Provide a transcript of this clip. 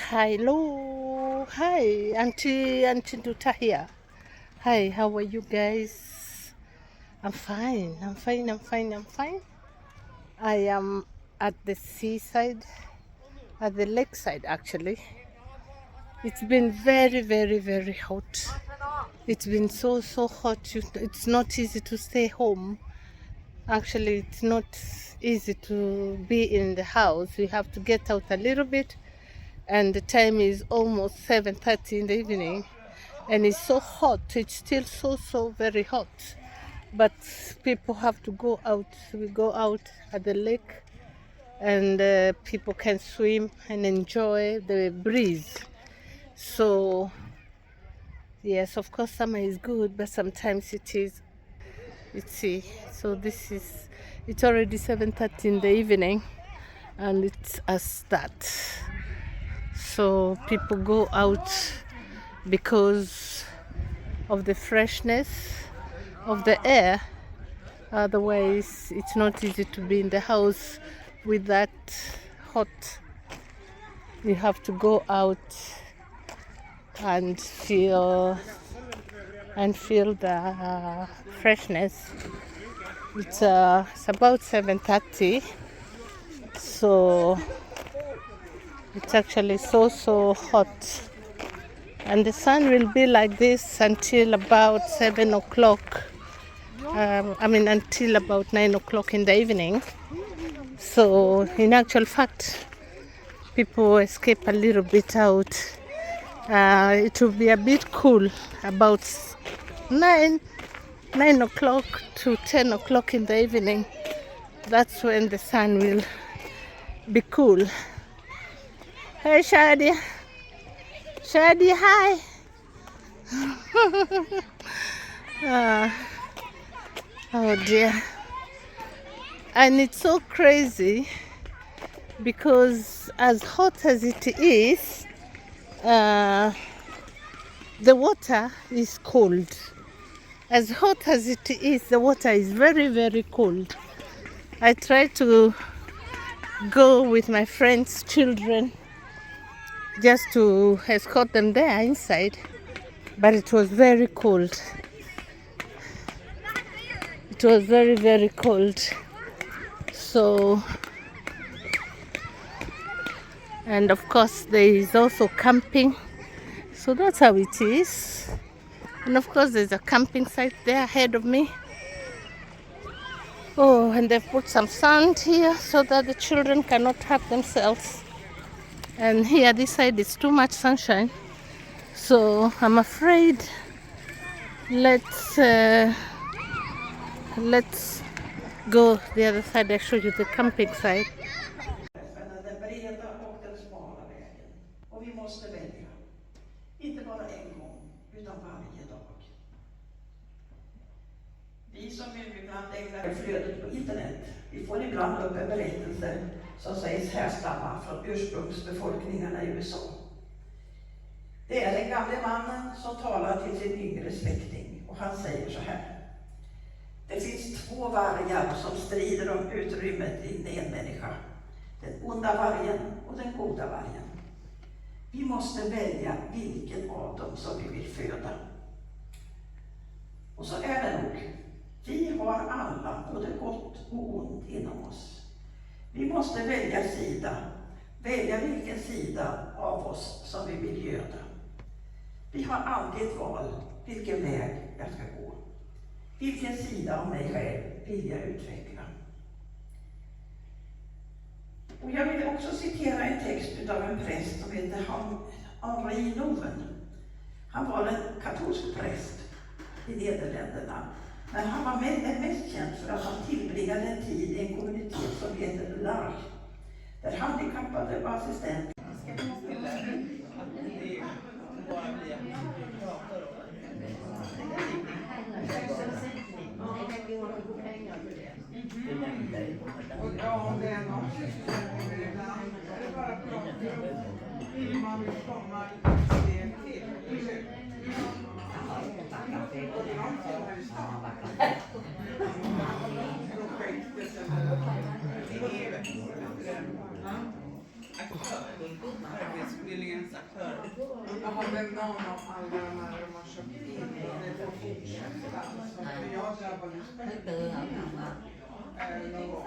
Hello, hi, Auntie Duta here. Hi, how are you guys? I'm fine. I'm fine. I am at the seaside, at the lakeside actually. It's been very hot. It's been so hot. It's not easy to stay home. Actually, it's not easy to be in the house. We have to get out a little bit, and the time is almost 7:30 in the evening, and it's so hot. It's still so very hot, but people have to go out. We go out at the lake, and people can swim and enjoy the breeze. So yes, of course summer is good, but sometimes it is, let's see, so this is, it's already 7:30 in the evening, and it's a start. So people go out because of the freshness of the air. Otherwise, it's not easy to be in the house with that hot. You have to go out and feel the freshness. It's about 7:30, so it's actually so hot, and the sun will be like this until about 7 o'clock. Until about 9 o'clock in the evening. So, in actual fact, people escape a little bit out. It will be a bit cool about 9 o'clock to 10 o'clock in the evening. That's when the sun will be cool. Hey, Shadi. Shadi, hi. Oh dear. And it's so crazy because as hot as it is, the water is cold. As hot as it is, the water is very cold. I try to go with my friends' children just to escort them there inside, but it was very cold. It was very cold. So, and of course there is also camping. So that's how it is. And of course there's a camping site there ahead of me. Oh, and they've put some sand here so that the children cannot hurt themselves. And here, this side, is too much sunshine. So I'm afraid let's go the other side. I show you the camping site. Den breda och den smala vägen. Och vi måste välja. Inte bara en gång, utan varje dag. Vi som ibland ägnar flödet på internet, vi får ibland upp en berättelse som sägs härstamma från ursprungsbefolkningarna i USA. Det är den gamle mannen som talar till sin yngre släkting, och han säger så här. Det finns två vargar som strider om utrymmet i en enmänniska. Den onda vargen och den goda vargen. Vi måste välja vilken av dem som vi vill föda. Och så är det nog. Vi har alla både gott och ont inom oss. Vi måste välja sida. Välja vilken sida av oss som vi vill göda. Vi har alltid ett val vilken väg jag ska gå. Vilken sida av mig själv vill jag utveckla. Och jag vill också citera en text av en präst som heter Henri Nouwen. Han var en katolsk präst i Nederländerna. Men han var mest känd för att han tillbringade en tid i en kommunitet som heter L'Arche, där handikappade var assistent. Ja, om det är någon sysselsättning ibland, är det bara prata om hur man vill komma ett steg till. Projektet eller livet. Arbetsförmedlingens aktörer. Jaha, men någon av alla de här de har köpt in och det får fortsätta. Alltså, för jag drabbades själv någon gång.